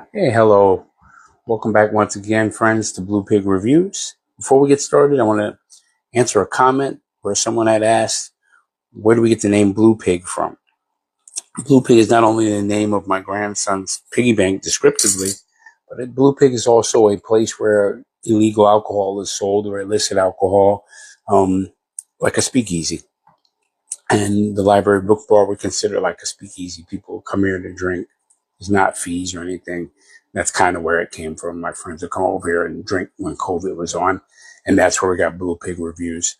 Hey, hello. Welcome back once again, friends, to Blue Pig Reviews. Before we get started, I want to answer a comment where someone had asked, where do we get the name Blue Pig from? Blue Pig is not only the name of my grandson's piggy bank descriptively, but Blue Pig is also a place where illegal alcohol is sold or illicit alcohol, like a speakeasy. And the library book bar we consider like a speakeasy. People come here to drink. There's not fees or anything. That's kind of where it came from. My friends would come over here and drink when COVID was on. And that's where we got Blue Pig Reviews.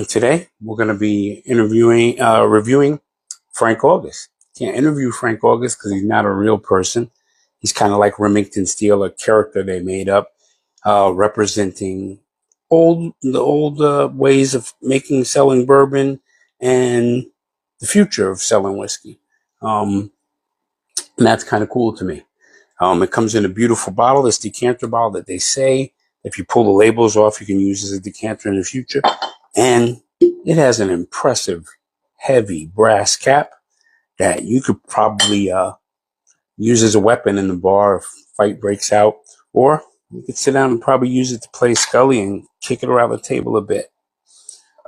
Today, we're going to be reviewing Frank August. Can't interview Frank August because he's not a real person. He's kind of like Remington Steele, a character they made up, representing the old ways of selling bourbon and the future of selling whiskey. And that's kind of cool to me. It comes in a beautiful bottle, this decanter bottle that they say if you pull the labels off, you can use as a decanter in the future. And it has an impressive, heavy brass cap that you could probably use as a weapon in the bar if a fight breaks out. Or you could sit down and probably use it to play Scully and kick it around the table a bit.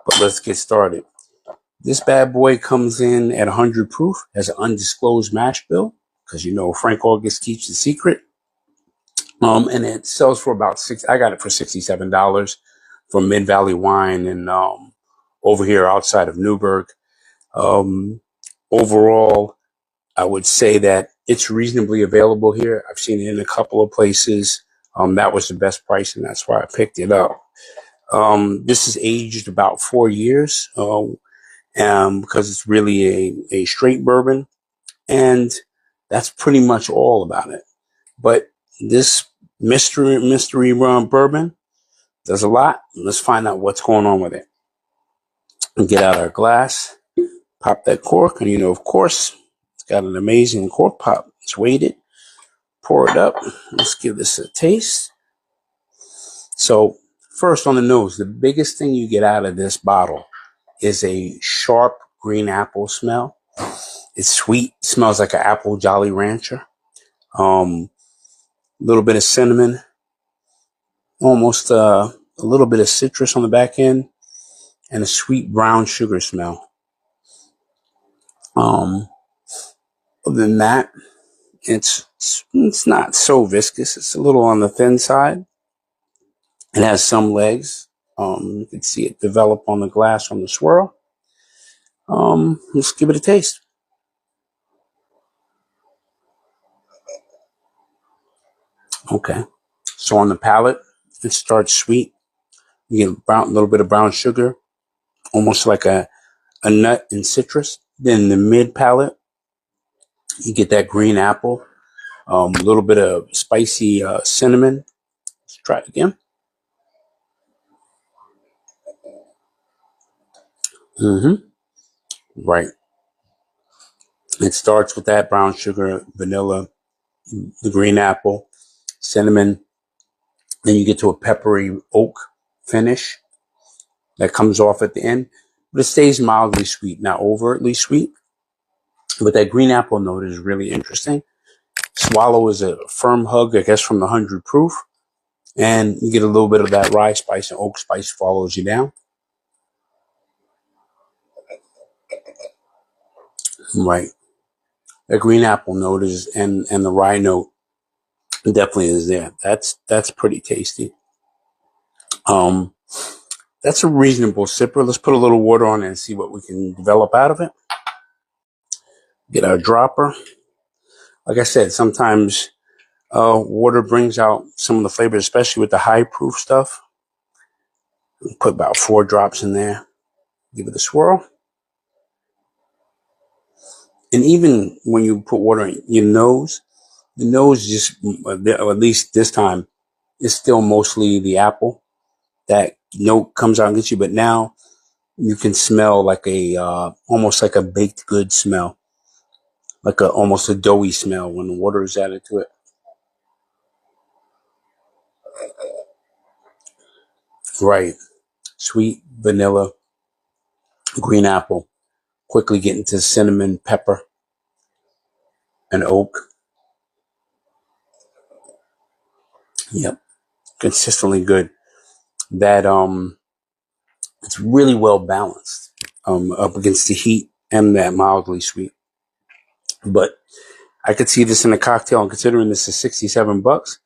But let's get started. This bad boy comes in at 100 proof, has an undisclosed mash bill, because you know Frank August keeps the secret. And it sells for about I got it for $67 from Mid Valley Wine and over here outside of Newburgh. Overall, I would say that it's reasonably available here. I've seen it in a couple of places. That was the best price, and that's why I picked it up. This is aged about 4 years because it's really a straight bourbon, and that's pretty much all about it. But this mystery bourbon does a lot. Let's find out what's going on with it. And get out our glass, pop that cork, and of course, it's got an amazing cork pop. It's weighted. Pour it up. Let's give this a taste. So first on the nose, the biggest thing you get out of this bottle is a sharp green apple smell. It's sweet. It smells like an apple Jolly Rancher. A little bit of cinnamon. Almost a little bit of citrus on the back end. And a sweet brown sugar smell. Other than that, it's not so viscous. It's a little on the thin side. It has some legs. You can see it develop on the glass from the swirl. Let's give it a taste. Okay. So on the palate, it starts sweet. You get a little bit of brown sugar, almost like a nut and citrus. Then the mid palate, you get that green apple, a little bit of spicy cinnamon. Let's try it again. Right. It starts with that brown sugar, vanilla, the green apple, cinnamon. Then you get to a peppery oak finish that comes off at the end. But it stays mildly sweet, not overtly sweet. But that green apple note is really interesting. Swallow is a firm hug, I guess, from the 100 proof. And you get a little bit of that rye spice and oak spice follows you down. Right. The green apple note is and the rye note definitely is there. That's pretty tasty. That's a reasonable sipper. Let's put a little water on it and see what we can develop out of it. Get our dropper. Like I said, sometimes water brings out some of the flavors, especially with the high proof stuff. Put about 4 drops in there. Give it a swirl. And even when you put water in your nose, the nose just, or at least this time, is still mostly the apple. That note comes out and gets you, but now you can smell like almost like a baked good smell. Like almost a doughy smell when the water is added to it. Right. Sweet vanilla, green apple. Quickly get into cinnamon, pepper, and oak. Yep, consistently good. That it's really well balanced up against the heat and that mildly sweet. But I could see this in a cocktail, and considering this is $67,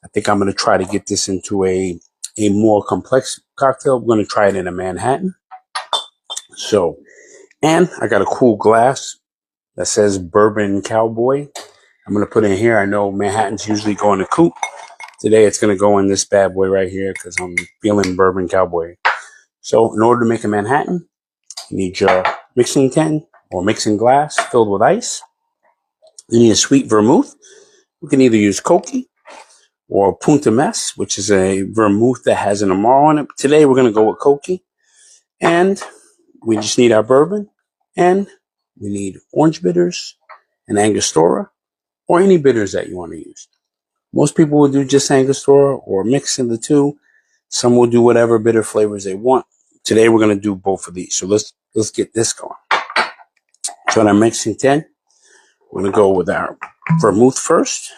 I think I'm going to try to get this into a more complex cocktail. I'm going to try it in a Manhattan. So, and I got a cool glass that says Bourbon Cowboy. I'm going to put in here. I know Manhattans usually go in the coupe. Today it's going to go in this bad boy right here because I'm feeling Bourbon Cowboy. So in order to make a Manhattan, you need your mixing tin or mixing glass filled with ice. You need a sweet vermouth. You can either use Koki or Punta Mess, which is a vermouth that has an Amaro on it. Today we're going to go with Koki. And we just need our bourbon. And we need orange bitters and Angostura or any bitters that you want to use. Most people will do just Angostura or mix in the two. Some will do whatever bitter flavors they want. Today we're going to do both of these. So let's get this going. So in our mixing tin, we're going to go with our vermouth first.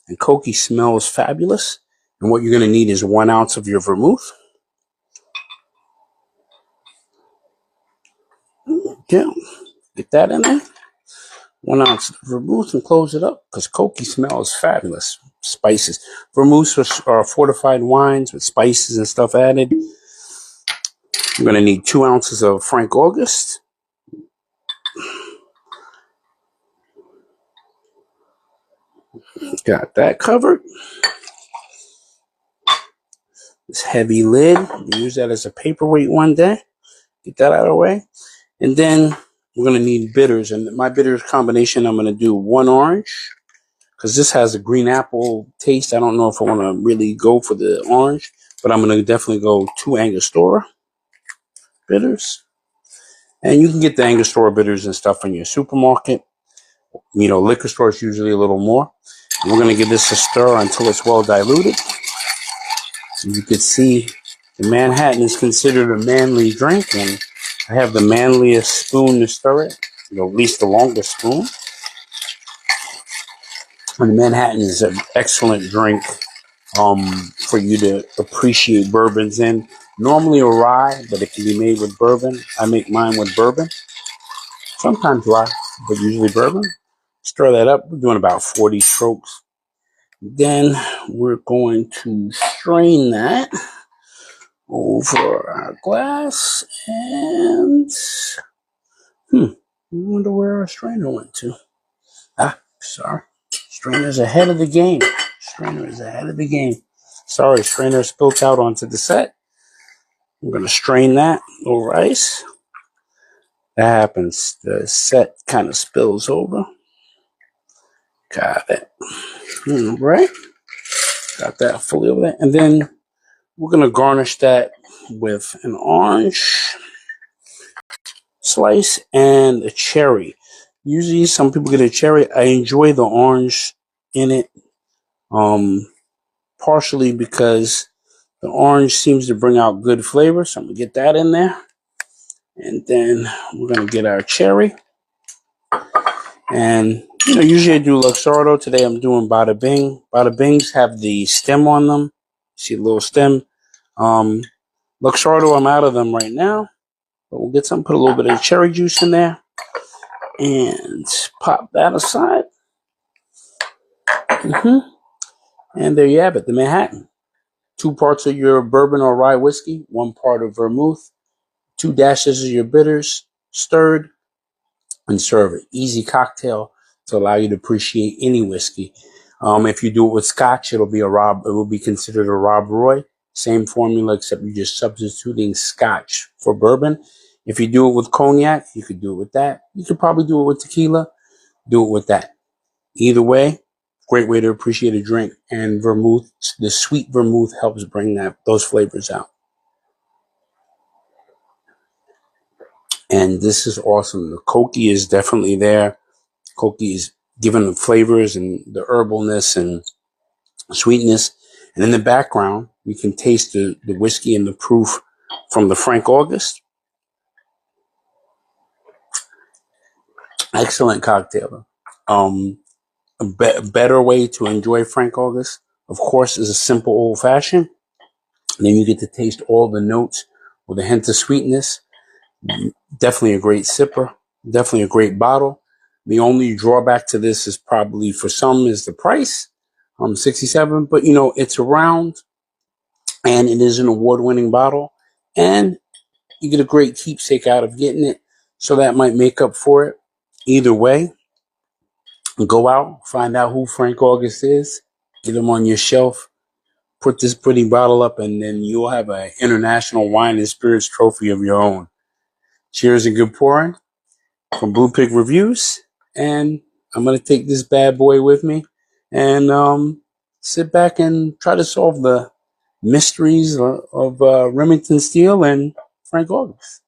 And Koki smells fabulous. And what you're going to need is 1 ounce of your vermouth. Okay, get that in there. 1 ounce of vermouth and close it up because Koki smells fabulous. Spices. Vermouths are fortified wines with spices and stuff added. We're going to need 2 ounces of Frank August. Got that covered. This heavy lid. Use that as a paperweight one day. Get that out of the way. And then we're going to need bitters. And my bitters combination, I'm going to do 1 orange because this has a green apple taste. I don't know if I want to really go for the orange, but I'm going to definitely go 2 Angostura bitters. And you can get the Angostura bitters and stuff in your supermarket. You know, liquor stores usually a little more. And we're going to give this a stir until it's well diluted. You can see the Manhattan is considered a manly drink, and I have the manliest spoon to stir it, at least the longest spoon. And the Manhattan is an excellent drink for you to appreciate bourbons in. Normally a rye, but it can be made with bourbon. I make mine with bourbon. Sometimes rye, but usually bourbon. Stir that up. We're doing about 40 strokes. Then we're going to strain that over our glass, and I wonder where our strainer went to. Sorry. Strainer's ahead of the game. Strainer is ahead of the game. Sorry, strainer spilled out onto the set. I'm going to strain that over ice. That happens. The set kind of spills over. Got it. All right. Got that fully over there. And then we're going to garnish that with an orange slice and a cherry. Usually some people get a cherry. I enjoy the orange in it, partially because the orange seems to bring out good flavor. So I'm going to get that in there. And then we're going to get our cherry. And, usually I do Luxardo. Today I'm doing Bada Bing. Bada Bings have the stem on them. See the little stem? Luxardo, I'm out of them right now. But we'll get some, put a little bit of cherry juice in there. And pop that aside. And there you have it, the Manhattan. 2 parts of your bourbon or rye whiskey, 1 part of vermouth, 2 dashes of your bitters, stirred, and serve it. Easy cocktail to allow you to appreciate any whiskey. If you do it with Scotch, it will be considered a Rob Roy. Same formula, except you're just substituting Scotch for bourbon. If you do it with cognac, you could do it with that. You could probably do it with tequila. Do it with that. Either way, great way to appreciate a drink. And vermouth, the sweet vermouth helps bring those flavors out. And this is awesome. The Koki is definitely there. Koki is giving the flavors and the herbalness and sweetness. And in the background, we can taste the whiskey and the proof from the Frank August. Excellent cocktail. A better way to enjoy Frank August of course, is a simple old fashioned. And then you get to taste all the notes with a hint of sweetness. Definitely a great sipper. Definitely a great bottle. The only drawback to this is probably for some is the price, $67. But you know, it's around, and it is an award-winning bottle, and you get a great keepsake out of getting it. So that might make up for it. Either way, go out, find out who Frank August is, get him on your shelf, put this pretty bottle up, and then you'll have an international wine and spirits trophy of your own. Cheers and good pouring from Blue Pig Reviews. And I'm going to take this bad boy with me and sit back and try to solve the mysteries of Remington Steele and Frank August.